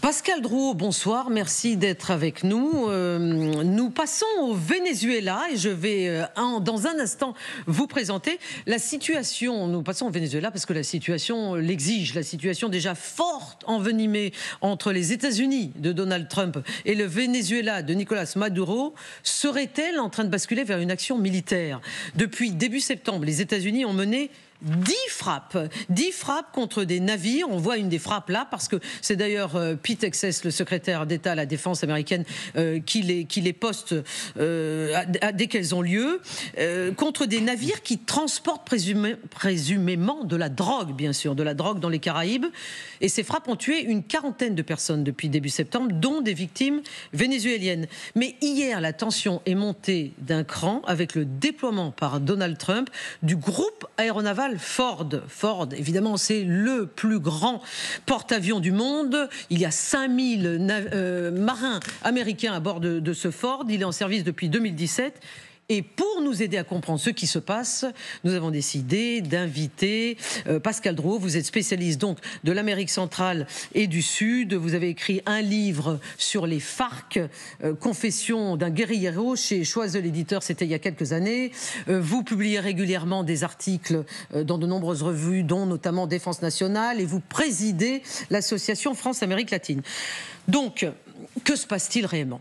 Pascal Drouot, bonsoir, merci d'être avec nous. Nous passons au Venezuela et je vais dans un instant vous présenter la situation. Nous passons au Venezuela parce que la situation l'exige, la situation déjà forte, envenimée entre les États-Unis de Donald Trump et le Venezuela de Nicolás Maduro serait-elle en train de basculer vers une action militaire? Depuis début septembre, les États-Unis ont mené 10 frappes contre des navires. On voit une des frappes là parce que c'est d'ailleurs Pete Hegseth, le secrétaire d'État à la défense américaine, qui les poste dès qu'elles ont lieu, contre des navires qui transportent présumément de la drogue, bien sûr, de la drogue dans les Caraïbes. Et ces frappes ont tué une quarantaine de personnes depuis début septembre, dont des victimes vénézuéliennes. Mais hier, la tension est montée d'un cran avec le déploiement par Donald Trump du groupe aéronaval Ford. Ford, évidemment, c'est le plus grand porte-avions du monde. Il y a 5000 marins américains à bord de ce Ford. Il est en service depuis 2017. Et pour nous aider à comprendre ce qui se passe, nous avons décidé d'inviter Pascal Drouot. Vous êtes spécialiste donc de l'Amérique centrale et du Sud. Vous avez écrit un livre sur les FARC, Confession d'un guérillero, chez Choiseul éditeur, c'était il y a quelques années. Vous publiez régulièrement des articles dans de nombreuses revues, dont notamment Défense nationale, et vous présidez l'association France-Amérique latine. Donc, que se passe-t-il réellement?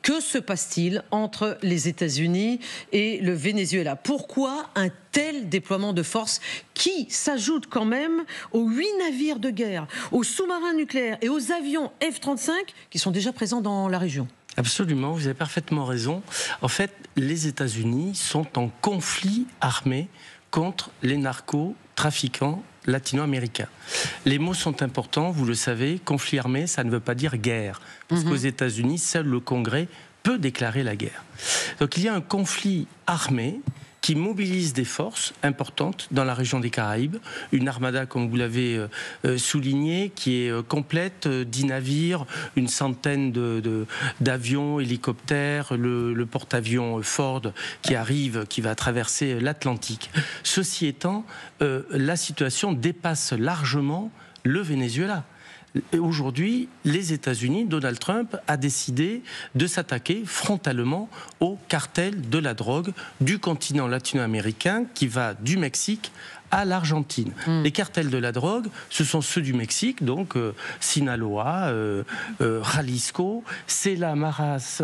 Que se passe-t-il entre les États-Unis et le Venezuela? Pourquoi un tel déploiement de force qui s'ajoute quand même aux 8 navires de guerre, aux sous-marins nucléaires et aux avions F-35 qui sont déjà présents dans la région? Absolument, vous avez parfaitement raison. En fait, les États-Unis sont en conflit armé contre les narcotrafiquants latino-américains. Les mots sont importants, vous le savez, conflit armé, ça ne veut pas dire guerre. Parce qu'aux États-Unis, seul le Congrès peut déclarer la guerre. Donc il y a un conflit armé qui mobilise des forces importantes dans la région des Caraïbes. Une armada, comme vous l'avez souligné, qui est complète, 10 navires, une centaine d'avions, hélicoptères, le porte-avions Ford qui arrive, qui va traverser l'Atlantique. Ceci étant, la situation dépasse largement le Venezuela. Aujourd'hui, les États-Unis, Donald Trump a décidé de s'attaquer frontalement au cartel de la drogue du continent latino-américain qui va du Mexique à l'Argentine. Les cartels de la drogue, ce sont ceux du Mexique, donc Sinaloa, Jalisco, Cela, Maras,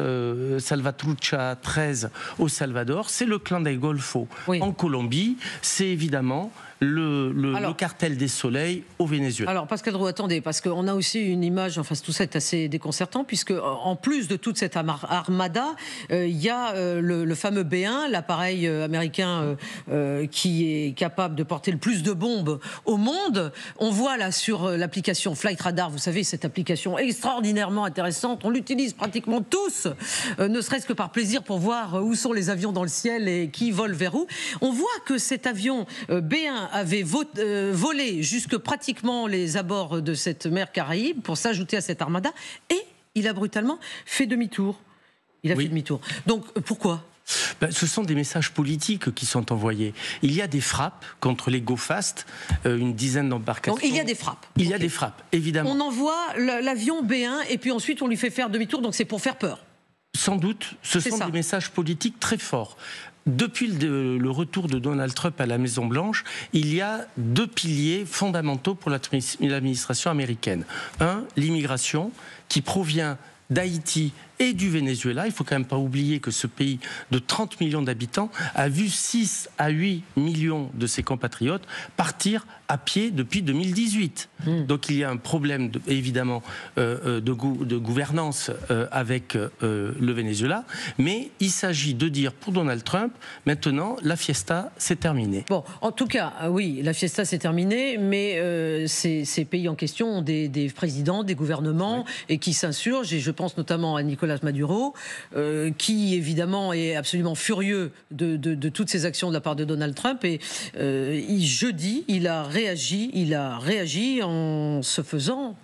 Salvatrucha 13 au Salvador, c'est le clan del Golfo en Colombie, c'est évidemment le cartel des soleils au Venezuela. Alors Pascal Drouot, attendez, parce qu'on a aussi une image, enfin tout ça est assez déconcertant, puisque en plus de toute cette armada, il y a le fameux B1, l'appareil américain qui est capable de porter le plus de bombes au monde. On voit là sur l'application Flight Radar, vous savez, cette application extraordinairement intéressante, on l'utilise pratiquement tous, ne serait-ce que par plaisir pour voir où sont les avions dans le ciel et qui volent vers où. On voit que cet avion B1 avait volé jusque pratiquement les abords de cette mer Caraïbe pour s'ajouter à cette armada et il a brutalement fait demi-tour. Il a fait demi-tour. Donc pourquoi ? Ce sont des messages politiques qui sont envoyés. Il y a des frappes contre les go-fast, une dizaine d'embarcations. Donc il y a des frappes. Il y a des frappes, évidemment. On envoie l'avion B1 et puis ensuite on lui fait faire demi-tour, donc c'est pour faire peur. Sans doute, ce sont des messages politiques très forts. Depuis le retour de Donald Trump à la Maison-Blanche, il y a 2 piliers fondamentaux pour l'administration américaine. Un, l'immigration qui provient d'Haïti et du Venezuela. Il ne faut quand même pas oublier que ce pays de 30 millions d'habitants a vu 6 à 8 millions de ses compatriotes partir à pied depuis 2018. Donc il y a un problème évidemment de gouvernance avec le Venezuela, mais il s'agit de dire pour Donald Trump, maintenant la fiesta c'est terminé. Bon, en tout cas, oui, la fiesta c'est terminé, mais ces pays en question ont des présidents, des gouvernements et qui s'insurgent, et je pense notamment à Nicolás Maduro, qui évidemment est absolument furieux de toutes ces actions de la part de Donald Trump, et jeudi, il a réagi en se faisant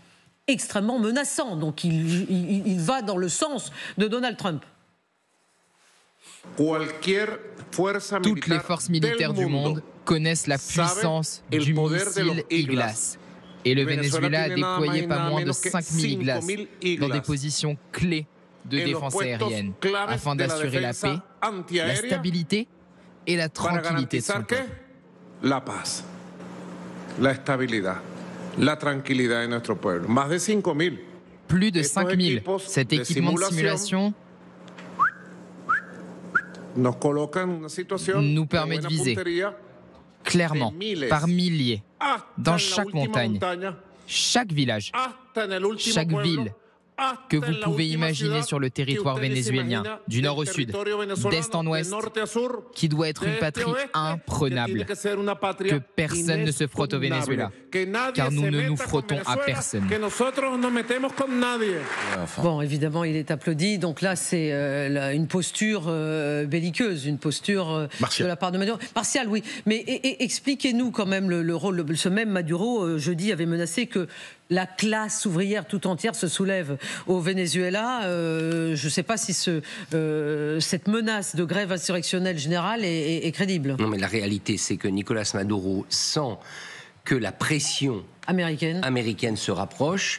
extrêmement menaçant. Donc il va dans le sens de Donald Trump. Toutes les forces militaires du monde connaissent la puissance du missile Iglas. Et le Venezuela a déployé pas moins de 5000 Iglas dans des positions clés de défense aérienne afin d'assurer la paix, la stabilité et la tranquillité de son peuple. La paz, la estabilidad, la tranquilidad de nuestro pueblo. Más de 5000. Plus de 5000. Cet équipement de simulation nous permet de viser clairement, par milliers, dans chaque montagne, chaque village, chaque ville que vous pouvez imaginer sur le territoire vénézuélien, du nord au sud, d'est en ouest, qui doit être une patrie imprenable, que personne ne se frotte au Venezuela, car nous ne nous frottons à personne. Bon, évidemment, il est applaudi. Donc là, c'est une posture belliqueuse, une posture de la part de Maduro. Martial, oui. Mais expliquez-nous quand même le rôle. Ce même Maduro, jeudi, avait menacé que la classe ouvrière tout entière se soulève au Venezuela. Je ne sais pas si cette menace de grève insurrectionnelle générale est crédible. Non, mais la réalité, c'est que Nicolas Maduro sent que la pression américaine se rapproche.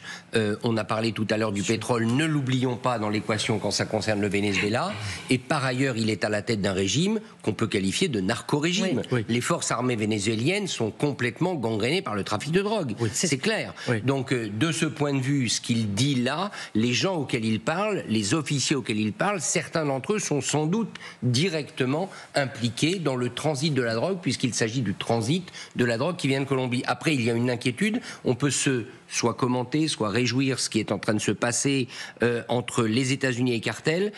On a parlé tout à l'heure du pétrole, ne l'oublions pas dans l'équation quand ça concerne le Venezuela. Et par ailleurs, il est à la tête d'un régime qu'on peut qualifier de narco-régime. Oui. Les forces armées vénézuéliennes sont complètement gangrénées par le trafic de drogue. Oui. C'est clair. Oui. Donc, de ce point de vue, ce qu'il dit là, les gens auxquels il parle, les officiers auxquels il parle, certains d'entre eux sont sans doute directement impliqués dans le transit de la drogue, puisqu'il s'agit du transit de la drogue qui vient de Colombie. Après, il y a une inquiétude. On peut soit commenter, soit réjouir ce qui est en train de se passer entre les États-Unis et les cartels.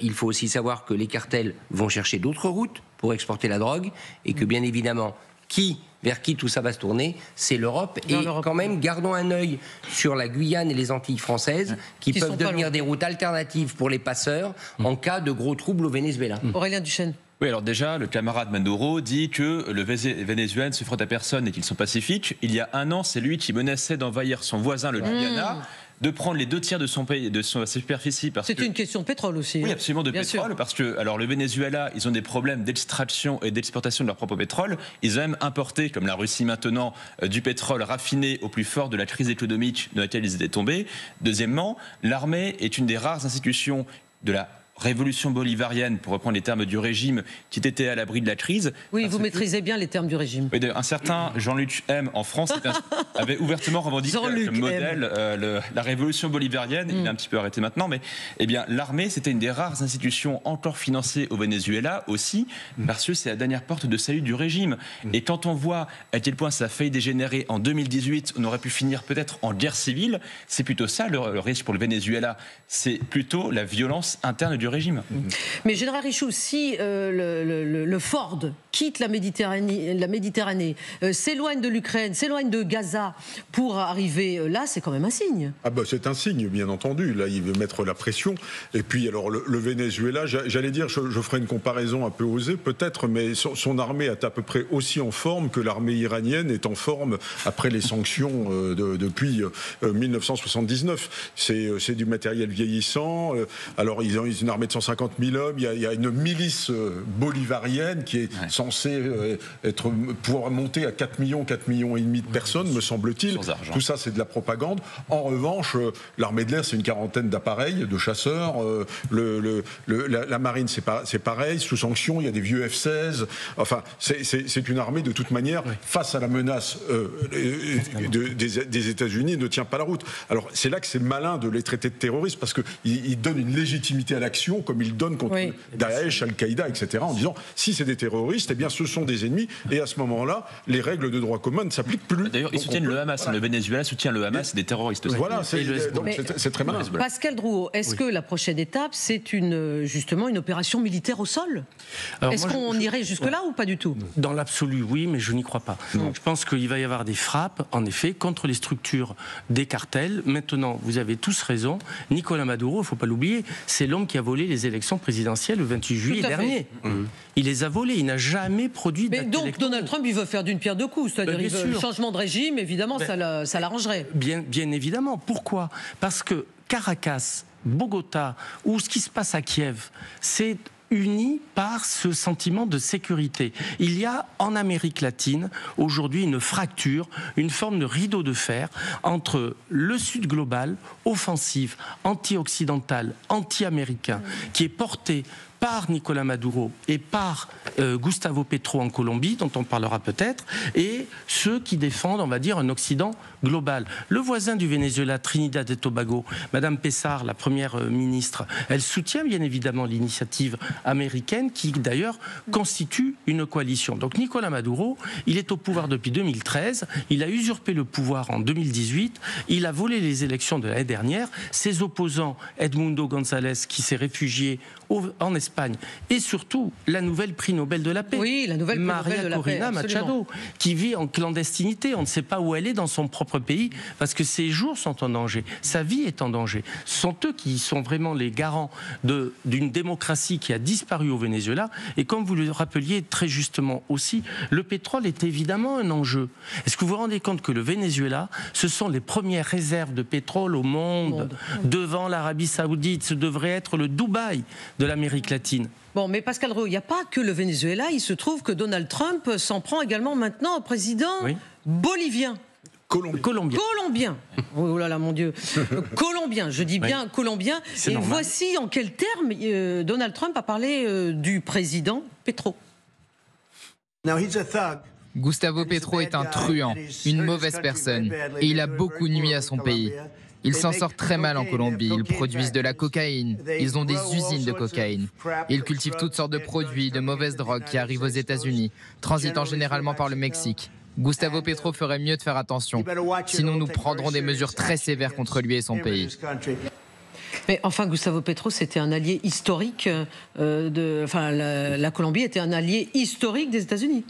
Il faut aussi savoir que les cartels vont chercher d'autres routes pour exporter la drogue et que bien évidemment, vers qui tout ça va se tourner, c'est l'Europe. Et quand même, gardons un œil sur la Guyane et les Antilles françaises qui peuvent devenir des routes alternatives pour les passeurs en cas de gros troubles au Venezuela. Aurélien Duchesne. Oui, alors déjà, le camarade Maduro dit que le Venezuela ne se frotte à personne et qu'ils sont pacifiques. Il y a un an, c'est lui qui menaçait d'envahir son voisin, le Guyana, de prendre les 2/3 de son pays, de sa superficie. C'est une question de pétrole aussi. Oui, absolument, de pétrole. Sûr. Parce que, alors, le Venezuela, ils ont des problèmes d'extraction et d'exportation de leur propre pétrole. Ils ont même importé, comme la Russie maintenant, du pétrole raffiné au plus fort de la crise économique dans laquelle ils étaient tombés. Deuxièmement, l'armée est une des rares institutions de la révolution bolivarienne, pour reprendre les termes du régime, qui était à l'abri de la crise. Oui, vous maîtrisez bien les termes du régime. Un certain Jean-Luc M en France avait ouvertement revendiqué comme modèle la révolution bolivarienne. Il est un petit peu arrêté maintenant, mais l'armée, c'était une des rares institutions encore financées au Venezuela aussi, parce que c'est la dernière porte de salut du régime. Et quand on voit à quel point ça a failli dégénérer en 2018, on aurait pu finir peut-être en guerre civile, c'est plutôt ça le risque pour le Venezuela. C'est plutôt la violence interne du régime. Mais Général Richoux, si le Ford quitte la Méditerranée, s'éloigne de l'Ukraine, s'éloigne de Gaza pour arriver là, c'est quand même un signe. Ah bah c'est un signe, bien entendu. Là, il veut mettre la pression. Et puis, alors, le Venezuela, j'allais dire, je ferai une comparaison un peu osée, peut-être, mais son armée est à peu près aussi en forme que l'armée iranienne est en forme après les sanctions depuis 1979. C'est du matériel vieillissant. Alors, ils ont une armée de 150 000 hommes. Il y a une milice bolivarienne qui est censée pouvoir monter à 4 millions et demi de personnes, me semble-t-il. Tout ça, c'est de la propagande. En revanche, l'armée de l'air, c'est une quarantaine d'appareils, de chasseurs. La marine, c'est pareil. Sous sanction, il y a des vieux F-16. Enfin, c'est une armée, de toute manière, face à la menace des États-Unis, ne tient pas la route. Alors, c'est là que c'est malin de les traiter de terroristes, parce qu'ils donnent une légitimité à l'action, comme ils donnent contre Daesh, Al-Qaïda, etc., en disant, si c'est des terroristes, eh bien, ce sont des ennemis, et à ce moment-là, les règles de droit commun ne s'appliquent plus. D'ailleurs, ils soutiennent le Hamas. Le Venezuela soutient le Hamas, c'est des terroristes aussi. Voilà, c'est très malin. Pascal Drouot, est-ce que la prochaine étape, c'est justement une opération militaire au sol? Est-ce qu'on irait jusque-là ou pas du tout? Dans l'absolu, oui, mais je n'y crois pas. Je pense qu'il va y avoir des frappes, en effet, contre les structures des cartels. Maintenant, vous avez tous raison, Nicolas Maduro, il ne faut pas l'oublier, c'est l'homme qui a volé les élections présidentielles le 28 juillet dernier. Il les a volées, il n'a jamais produit d'actes électoraux. Donc Donald Trump, il veut faire d'une pierre deux coups, c'est-à-dire le changement de régime, évidemment, ça l'arrangerait. Bien évidemment. Pourquoi? Parce que Caracas, Bogota ou ce qui se passe à Kiev, c'est unis par ce sentiment de sécurité. Il y a en Amérique latine aujourd'hui une fracture, une forme de rideau de fer entre le Sud global, offensif, anti-occidental, anti-américain, qui est porté par Nicolás Maduro et par Gustavo Petro en Colombie, dont on parlera peut-être, et ceux qui défendent, on va dire, un Occident global. Le voisin du Venezuela, Trinidad et Tobago, Madame Pessar, la première ministre, elle soutient bien évidemment l'initiative américaine qui d'ailleurs constitue une coalition. Donc Nicolás Maduro, il est au pouvoir depuis 2013, il a usurpé le pouvoir en 2018, il a volé les élections de l'année dernière, ses opposants, Edmundo González, qui s'est réfugié en Espagne, et surtout la nouvelle prix Nobel de la paix, oui, la nouvelle Maria Corina Machado, qui vit en clandestinité, on ne sait pas où elle est dans son propre pays, parce que ses jours sont en danger, sa vie est en danger. Ce sont eux qui sont vraiment les garants d'une démocratie qui a disparu au Venezuela, et comme vous le rappeliez très justement aussi, le pétrole est évidemment un enjeu. Est-ce que vous vous rendez compte que le Venezuela, ce sont les premières réserves de pétrole au monde. Devant l'Arabie Saoudite, ce devrait être le Dubaï de l'Amérique latine. Bon, mais Pascal Roux, il n'y a pas que le Venezuela, il se trouve que Donald Trump s'en prend également maintenant au président bolivien. Colombien. Oh là là, mon Dieu. Colombien, je dis bien colombien. Et normal. Voici en quels termes Donald Trump a parlé du président Petro. Gustavo Petro est un truand, une mauvaise personne, et il a beaucoup nui à son pays. Ils s'en sortent très mal en Colombie, ils produisent de la cocaïne, ils ont des usines de cocaïne. Ils cultivent toutes sortes de produits, de mauvaises drogues qui arrivent aux États-Unis, transitant généralement par le Mexique. Gustavo Petro ferait mieux de faire attention, sinon nous prendrons des mesures très sévères contre lui et son pays. Mais enfin, Gustavo Petro, c'était un allié historique, la Colombie était un allié historique des États-Unis.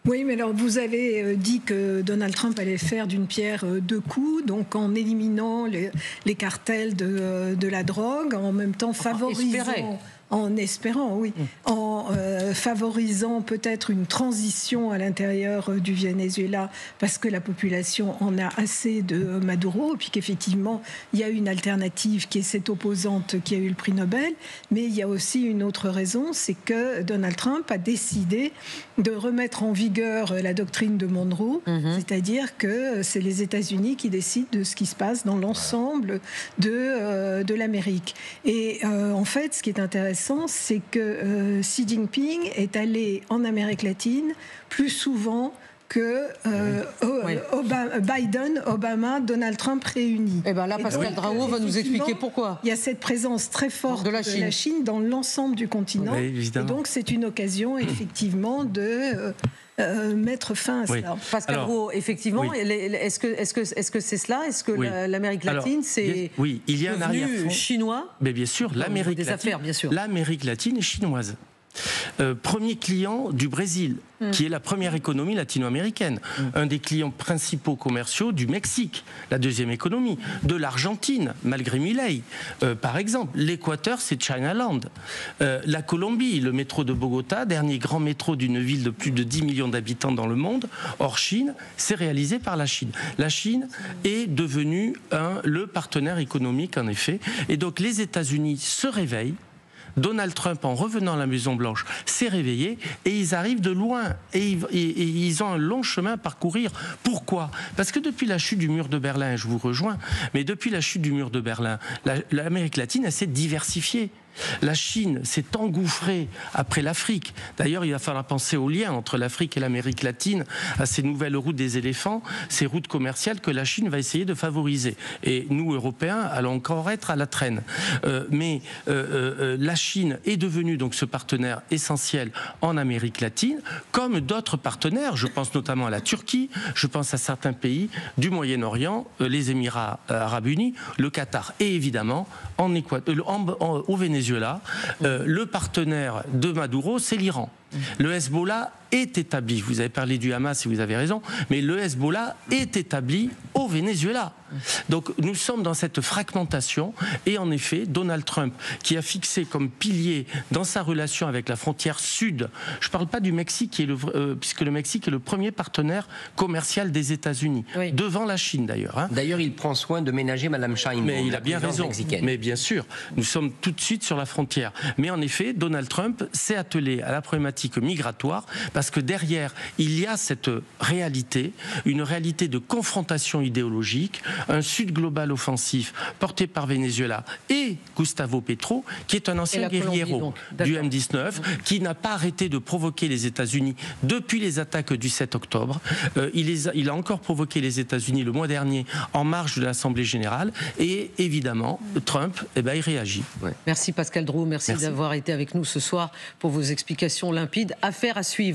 Oui, mais alors vous avez dit que Donald Trump allait faire d'une pierre deux coups, donc en éliminant les cartels de la drogue, en même temps favorisant... En espérant, oui. En favorisant peut-être une transition à l'intérieur du Venezuela parce que la population en a assez de Maduro, puis qu'effectivement, il y a une alternative qui est cette opposante qui a eu le prix Nobel. Mais il y a aussi une autre raison, c'est que Donald Trump a décidé de remettre en vigueur la doctrine de Monroe, c'est-à-dire que c'est les États-Unis qui décident de ce qui se passe dans l'ensemble de l'Amérique. Et en fait, ce qui est intéressant, c'est que Xi Jinping est allé en Amérique latine plus souvent que Biden, Obama, Donald Trump réunis. Et bien là, Pascal Draoult va nous expliquer pourquoi. Il y a cette présence très forte de la Chine dans l'ensemble du continent. Oui, et donc, c'est une occasion, effectivement, de... mettre fin à cela. Pascal Roux, effectivement, est-ce que c'est cela? Est-ce que l'Amérique latine, c'est il y a un arrière-fond chinois? Mais bien sûr, l'Amérique latine est chinoise. Premier client du Brésil, qui est la première économie latino-américaine. Un des clients principaux commerciaux du Mexique, la deuxième économie. De l'Argentine, malgré Milei, par exemple. L'Équateur, c'est Chinaland. La Colombie, le métro de Bogota, dernier grand métro d'une ville de plus de 10 millions d'habitants dans le monde, hors Chine, c'est réalisé par la Chine. La Chine est devenue le partenaire économique, en effet. Et donc les États-Unis se réveillent. Donald Trump, en revenant à la Maison-Blanche, s'est réveillé et ils arrivent de loin. Et ils ont un long chemin à parcourir. Pourquoi? Parce que depuis la chute du mur de Berlin, je vous rejoins, mais depuis la chute du mur de Berlin, l'Amérique latine, elle s'est diversifiée. La Chine s'est engouffrée après l'Afrique. D'ailleurs, il va falloir penser au lien entre l'Afrique et l'Amérique latine, à ces nouvelles routes des éléphants, ces routes commerciales que la Chine va essayer de favoriser. Et nous, Européens, allons encore être à la traîne. Mais la Chine est devenue donc ce partenaire essentiel en Amérique latine, comme d'autres partenaires. Je pense notamment à la Turquie, je pense à certains pays du Moyen-Orient, les Émirats arabes unis, le Qatar et évidemment au Venezuela, le partenaire de Maduro, c'est l'Iran. Le Hezbollah est établi. Vous avez parlé du Hamas et vous avez raison, mais le Hezbollah est établi au Venezuela. Donc nous sommes dans cette fragmentation et en effet, Donald Trump, qui a fixé comme pilier dans sa relation avec la frontière sud, je ne parle pas du Mexique, puisque le Mexique est le premier partenaire commercial des États-Unis, devant la Chine d'ailleurs. Hein. D'ailleurs, il prend soin de ménager Madame Sheinbaum. Mais il a bien raison. Mexicaine. Mais bien sûr, nous sommes tout de suite sur la frontière. Mais en effet, Donald Trump s'est attelé à la problématique migratoire parce que derrière, il y a cette réalité, une réalité de confrontation idéologique, un Sud global offensif porté par Venezuela et Gustavo Petro, qui est un ancien guerriero du M19, qui n'a pas arrêté de provoquer les États-Unis depuis les attaques du 7 octobre. Il a encore provoqué les États-Unis le mois dernier en marge de l'Assemblée générale. Et évidemment, Trump, il réagit. Ouais. Merci Pascal Drou, merci d'avoir été avec nous ce soir pour vos explications limpides. Affaire à suivre.